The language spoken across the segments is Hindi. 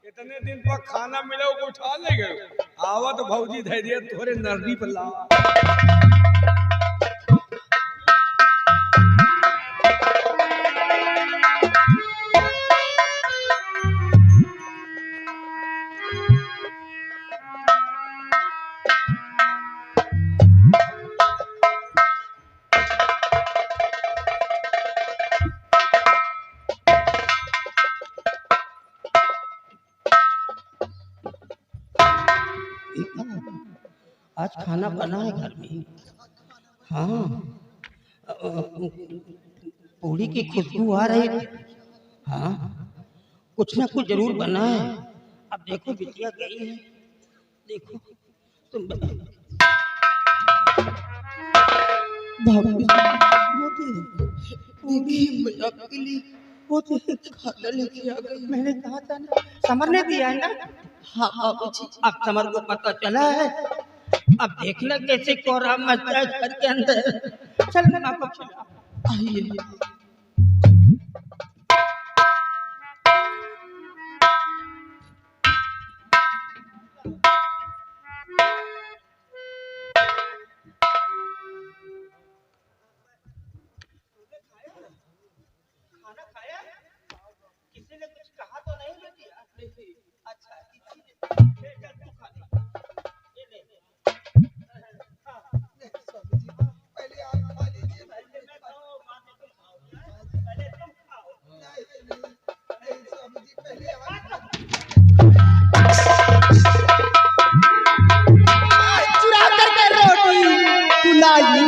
इतने दिन पर खाना मिला को उठा ले गए। आवत भौजी धैर्य थोड़े नरदी पर ला। आज खाना बना है घर में। हाँ, पूरी की खुशबू आ रही थी। हाँ, कुछ ना कुछ जरूर बना है। अब देखो बिटिया गई है, देखो तुम खाना लेके आ गई। मैंने कहा था ना, समर ने दिया है ना। हाँ बाबूजी, अब समर को पता चला है। अब देखना कैसे कोहरा मचता है घर के अंदर। चल मैं आपको खिला। आइए खाना खाया? किसी ने कुछ कहा तो नहीं बेटिया? अच्छा चल तू खा ले। ये ले पहले आप खा लीजिए। पहले मैं खाऊं, बाद में तुम खाओ। पहले तुम खाओ। नहीं स्वामी जी, पहले आप चुरा करके रोटी तू लाई।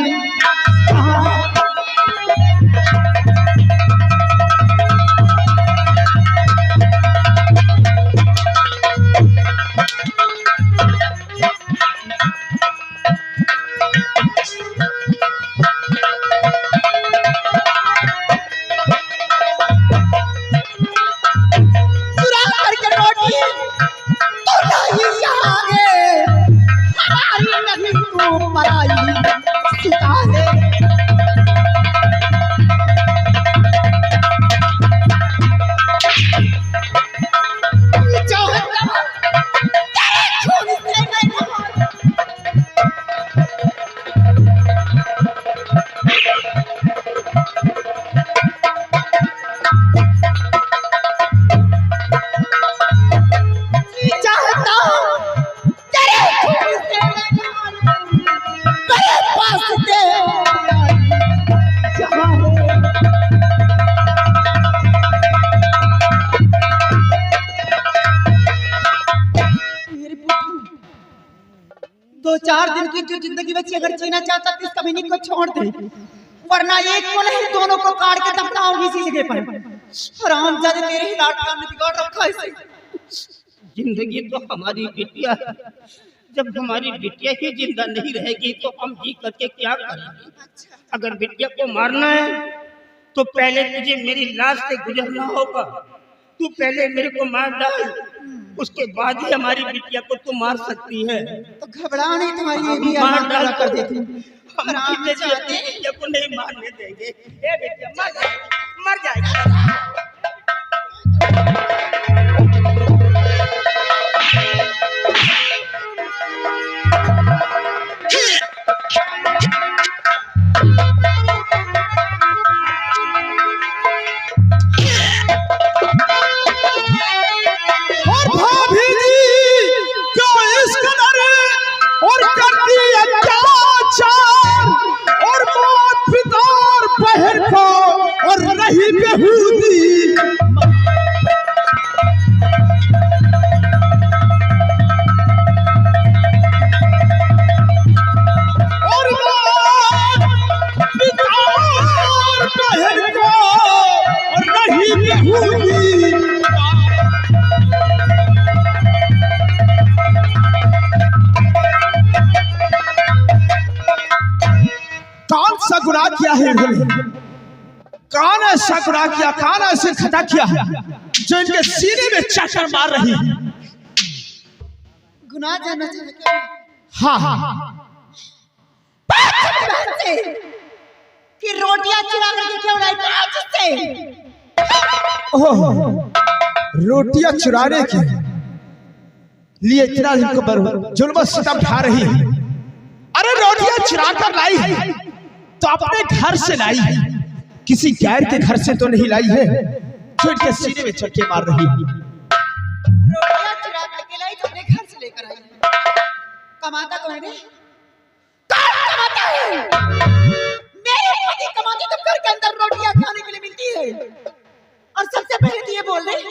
दो चार दिन की जो जिंदगी बची, अगर जीना चाहता तो इस कमीनी को छोड़ दे, वरना एक को नहीं दोनों को काट के दफनाओगी इसी जगह पर। हराम जादे तेरे ही लाड का बिगाड़ रखा है इसे। जिंदगी तो हमारी बिटिया है। जब हमारी बिटिया ही जिंदा नहीं रहेगी तो हम जी करके क्या करेंगे? अगर बिटिया को मारना है तो पहले तुझे मेरी लाश से गुजरना होगा। तू पहले मेरे को मार डाल, उसके बाद ही हमारी बिटिया को तू मार सकती है। तो घबरा नहीं, तुम्हारी भी मार डाल कर देती। हम अपनी बिटिया को नहीं मारने देंगे। ए बिटिया मर जाएगी। गुनाह किया है इन्होंने, कौन ऐसा गुनाह किया, कौन ऐसे खता किया है जो इनके सीने में चाकर मार रही है। गुनाह जानना चाहते हैं? हाँ हाँ कि रोटियां चुरा करके क्यों लाई आज से? ओह रोटियां चुराने की लिए इतना इनको जुल्म सितम ढा रही है। अरे रोटियां चुरा कर लाई है तो अपने घर से लाई है, किसी गैर के घर से तो नहीं लाई है जो इनके सीने में चक्के मार रही है। रोटियां चुरा करके लाई तो अपने घर से लेकर आई है। कमाता कौन है? कौन कमाता है? मेरे पति कमाते तो घर के अंदर रोटियां खाने के लिए मिलती है। और सबसे पहले तो ये बोल रहे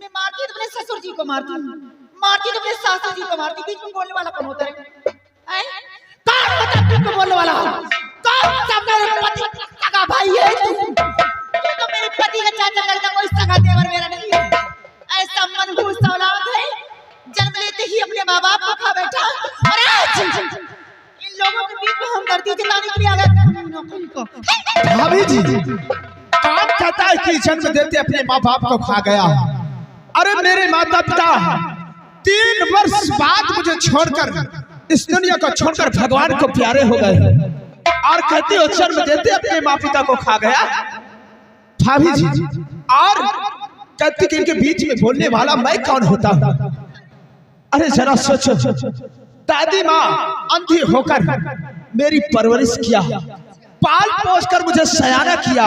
मैं मारती तो अपने ससुर जी को मारती हूँ, मारती तो अपने सासू जी को मारती। बीच में बोलने वाला कौन होता है? कौन होता है बीच में बोलने वाला? कौन सा मेरे पति का सगा भाई है तू? तू तो मेरे पति का चाचा लगता, कोई सगा देवर मेरा नहीं है। ऐसा मनहूस औलाद है, जन्म लेते ही अपने माँ बाप को खा बैठा। और आज इन लोगों के बीच में हमदर्दी जताने के लिए आ गया। भाभी जी कौन कहता है कि जन्म देते अपने माँ बाप को खा गया? अरे मेरे माता पिता 3 वर्ष बाद मुझे छोड़कर, इस दुनिया को छोड़कर भगवान को प्यारे हो गए और कहते हो जन्म देते अपने माँ पिता को खा गया। भाभी जी और कहती कि इनके बीच में बोलने वाला मैं कौन होता हूँ? अरे जरा सोचो, दादी माँ अंधी होकर मेरी परवरिश किया, पाल पोस कर मुझे सयाना किया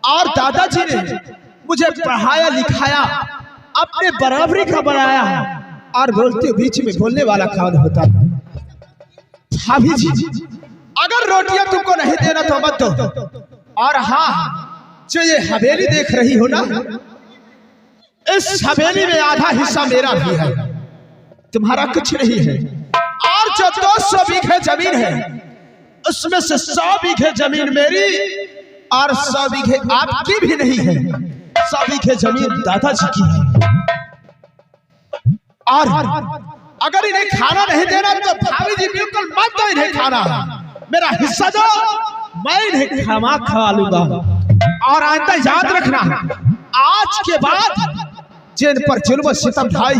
और दादाजी ने मुझे पढ़ाया लिखाया, अपने बराबरी का बनाया और बोलते बीच में बोलने वाला कौन होता? भाभी जी अगर रोटियां तुमको नहीं देना तो मत दो। और हाँ, जो ये हवेली देख रही हो ना, इस हवेली में आधा हिस्सा मेरा भी है, तुम्हारा कुछ नहीं है। और जो 200 बीघे जमीन है उसमें से 100 बीघे जमीन मेरी और 100 बीघे आपकी भी नहीं है। 100 बीघे जमीन दादाजी की है। और अगर इन्हें खाना नहीं देना तो भाभी जी बिल्कुल मत दो इन्हें खाना, मेरा हिस्सा दो, मैं इन्हें खाना खा लूंगा। और आइंदा याद रखना, आज के बाद जिन पर जुल्म सितम ढाई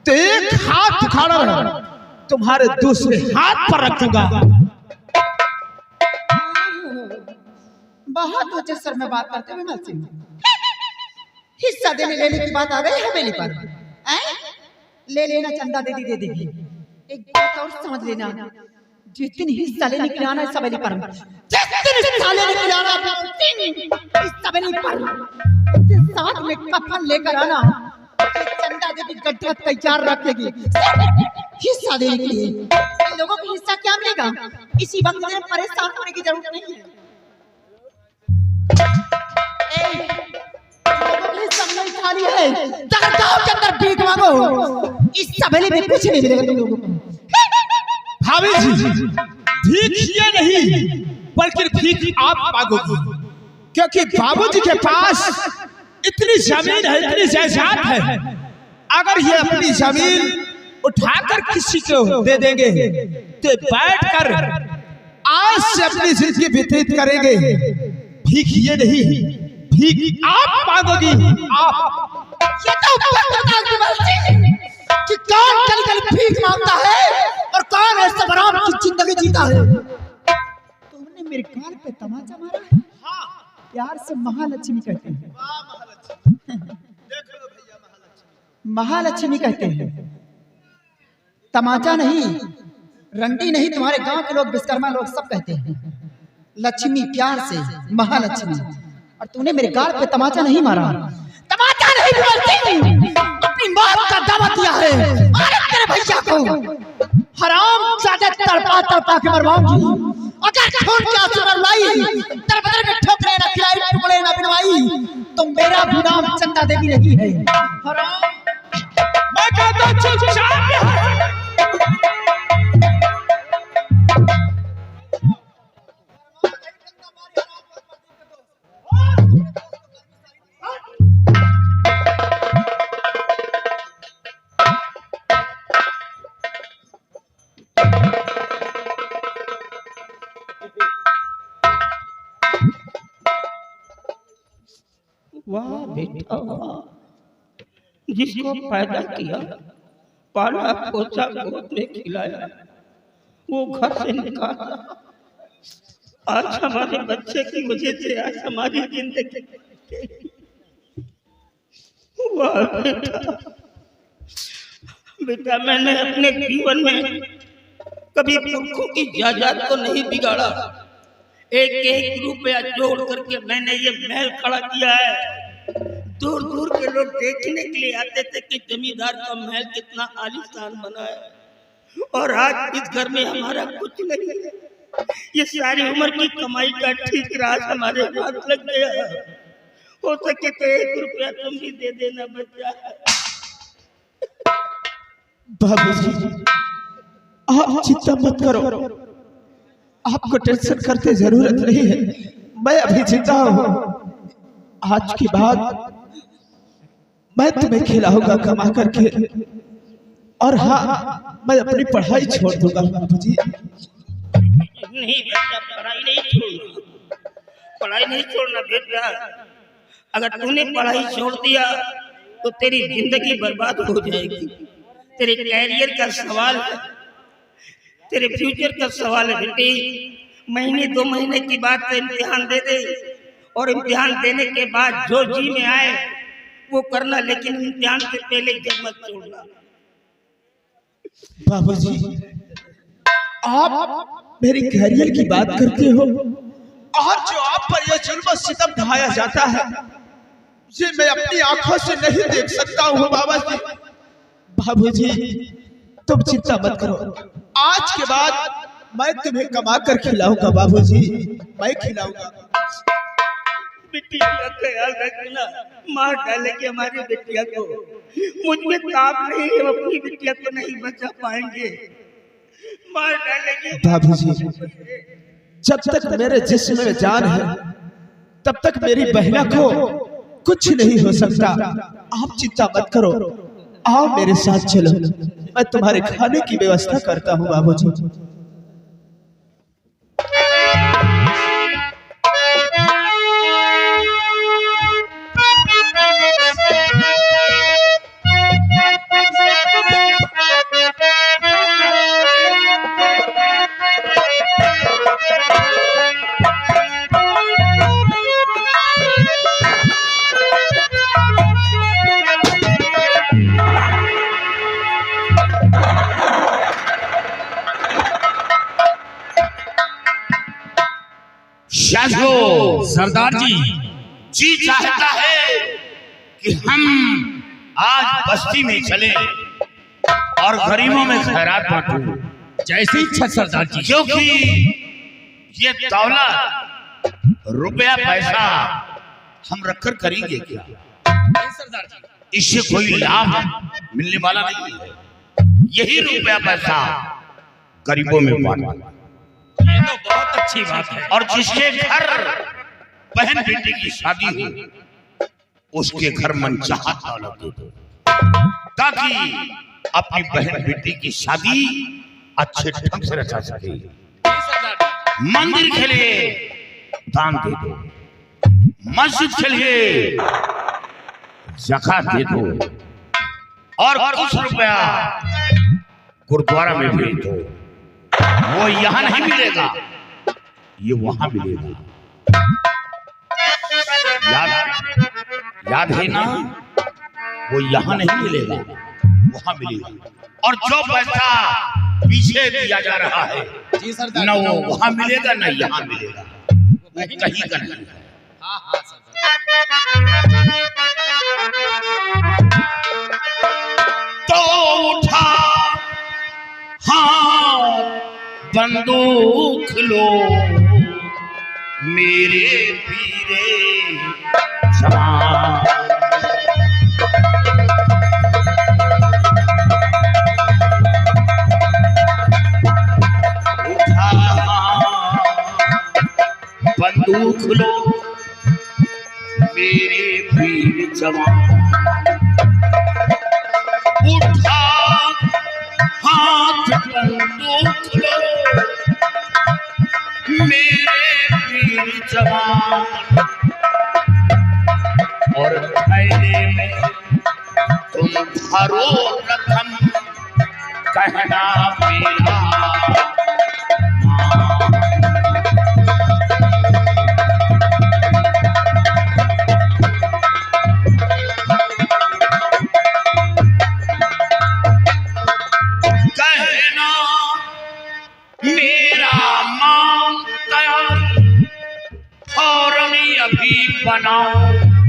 तो एक हाथ उखाड़ा रहा, तुम्हारे दूसरे हाथ पर रख दूंगा। बहुत ऊंचे स्वर में बात करते हुए मलसी हिस्सा देने लेने की बात आ गई हवेली पर। ले लेना, चंदा दे देगी। एक बात और समझ लेना, जिस दिन हिस्सा लेने के लिए आना इस हवेली पर, जिस दिन हिस्सा लेने के लिए आना इस हवेली पर, साथ में कफन लेकर आना, चंदा देवी गड्ढा तैयार रखेगी हिस्सा देने के लिए। इन लोगों को हिस्सा क्या मिलेगा इसी वक्त में परेशान होने की जरूरत नहीं है। खाली है, गांव के अंदर भीख मांगो, इस हवेली में कुछ नहीं मिलेगा तुम लोगों को। भाभी जी भीख ये नहीं बल्कि भीख आप मांगोगी, क्योंकि बाबूजी के पास इतनी जमीन है, इतनी जायदाद है। अगर ये अपनी जमीन उठाकर किसी को दे देंगे तो बैठकर आज से अपनी जिंदगी व्यतीत करेंगे। भीख ये नहीं, भीख आप मांगोगी। आप ये तो कि कौन कल भीख मांगता है और कौन ऐसा बराबर की जिंदगी जीता है। तुमने मेरे कान पे तमाचा मारा है। प्यार से महालक्ष्मी कहते हैं। महालक्ष्मी कहते हैं, तमाचा नहीं, रंडी नहीं। तुम्हारे गांव के लोग, विश्वकर्मा लोग सब कहते हैं लक्ष्मी, प्यार से महालक्ष्मी। और तूने मेरे गाल पे तमाचा नहीं मारा, तमाचा नहीं बोलती, अपनी मौत का दावा दिया है। अरे तेरे भैया को हराम ज्यादा तड़पा तड़पा के मरवाऊंगी। अगर छोड़ के आंसू मरवाई, तेरे बदले में ठोकरे न खिलाई, टुकड़े न बिनवाई, तो मेरा भी नाम चंदा देवी नहीं है। हराम मैं कहता चुपचाप वाह बेटा, जिसको पैदा किया, पाला पोसा, गोद में खिलाया, वो घर से निकाला। आज हमारे बच्चे की वजह से आज हमारी जिंदगी। वाह बेटा, बेटा मैंने अपने जीवन में कभी पुरखों की जायदाद को नहीं बिगाड़ा। एक एक रुपया जोड़ करके मैंने ये महल खड़ा किया है। दूर दूर के लोग देखने के लिए आते थे कि जमींदार का महल कितना आलीशान बना है। और आज इस घर में हमारा कुछ नहीं है। ये सारी उम्र की कमाई का ठीक राज हमारे हाथ लग गया। हो सके तो 1 रुपया तुम भी दे देना बच्चा। बाबूजी, आप चिंता मत करो, आपको टेंशन करते जरूरत नहीं है। मैं अभी जिंदा हूँ। आज के बाद मैं तुम्हें खिलाऊंगा कमा करके, और हाँ, मैं अपनी पढ़ाई छोड़ दूंगा बाबूजी। नहीं बेटा, पढ़ाई नहीं छोड़ना, पढ़ाई नहीं छोड़ना बेटा। अगर तूने पढ़ाई छोड़ दिया तो तेरी जिंदगी बर्बाद हो जाएगी। तेरे कैरियर का सवाल है, तेरे फ्यूचर का सवाल है बेटी। महीने 2 महीने की बात तो इम्तिहान दे दे, और इम्तिहान देने के बाद जो जी में आए वो करना, लेकिन इम्तिहान से पहले जब मत छोड़ना। बाबूजी, आप मेरे कैरियर की बात करते हो, और जो आप पर यह जुल्म सितम ढाया जाता है, ये मैं अपनी आंखों से नहीं देख सकता हूँ बाबूजी। बाबूजी, तुम चिंता मत करो। आज के बाद मैं तुम्हें कमा कर खिलाऊंगा बाबूजी, मैं खिलाऊंगा। बिटिया का ख्याल रखना, मार डालेंगे हमारी बिटिया को। मुझ में ताप नहीं है, अपनी बिटिया को नहीं बचा पाएंगे, मार डालेंगे बाबूजी। जब तक मेरे जिस्म में जान है तब तक मेरी बहना को कुछ नहीं हो सकता। आप चिंता मत करो, आओ मेरे साथ चलो, मैं तुम्हारे खाने की व्यवस्था करता हूँ बाबूजी। सरदार जी चाहता है कि हम आज बस्ती में चले और गरीबों में खैरात बांटूं। जैसी इच्छा सरदार जी, क्योंकि ये दौलत, रुपया, पैसा हम रखकर करेंगे क्या? सरदार जी, इससे कोई लाभ मिलने वाला नहीं है। यही रुपया पैसा गरीबों में बांटना, ये तो बहुत अच्छी बात है। और जिसके घर बहन बेटी की शादी हो, उसके घर मनचाहा दौलत दे दो, ताकि अपनी बहन बेटी की शादी अच्छे ढंग से रचा सके। मंदिर के लिए दान दे दो, मस्जिद के लिए ज़कात दे दो, और कुछ रुपया गुरुद्वारा में भेज दो। वो यहाँ नहीं मिलेगा, ये वहां मिलेगा। याद है ना? वो यहाँ नहीं मिलेगा, वहां मिलेगा। और जो पैसा पीछे दिया जा रहा है, न वो वहां मिलेगा न यहाँ मिलेगा, वो कहीं का नहीं है। तो उठा हाथ, बंदूक लो मेरे पीरे जवान। उठा बंदूक लो मेरे पीर जवान। उठा हाथ, बंदूक लो मेरे पीर जवान। और थैले में तुम भरो रकम, कहना मेरा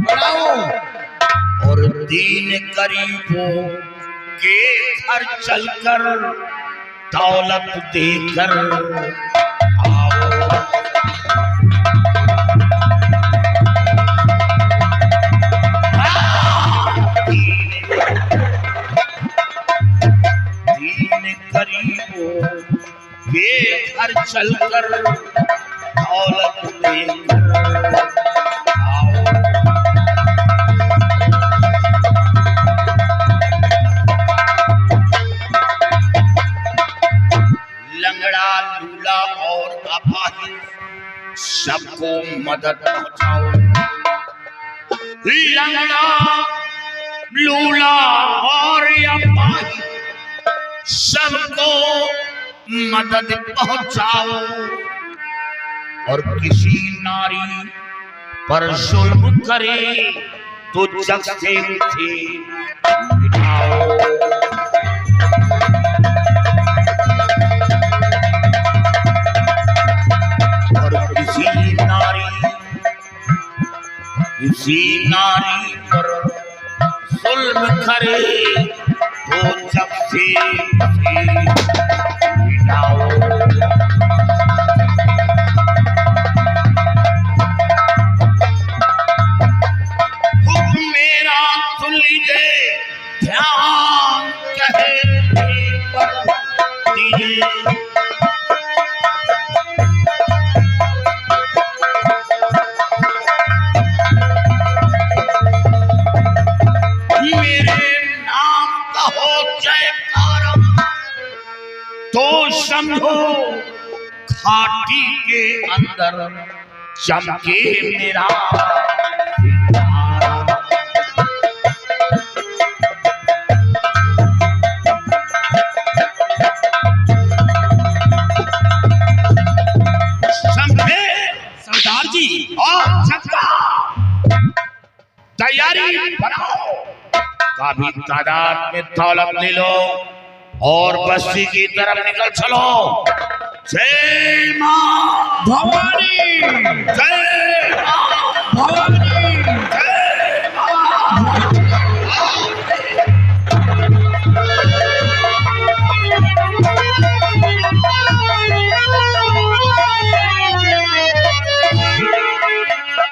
बनाओ और दीन गरीबों के घर चलकर दौलत देकर आओ। दीन गरीबों के घर चलकर दौलत देकर आओ। लंगड़ा लूला और अपाहिज सबको मदद पहुंचाओ। लंगड़ा लूला और अपाहिज सबको मदद पहुंचाओ और किसी नारी पर जुल्म करे तो जग से उसे मिटाओ। और किसी नारी पर जुल्म करे तो जग से उसे मिटाओ। हुक्म मेरा सुन लीजिए, ध्यान कहने पर दीजिए। मेरे नाम का हो जयकारा तो समझो घाटी के अंदर चमके मेरा सितारा। समझे सरदार जी? और छक्का तैयारी बनाओ। काफी तादाद में दौलत ले लो और बस्ती की तरफ निकल चलो। जय मां भवानी, जय मां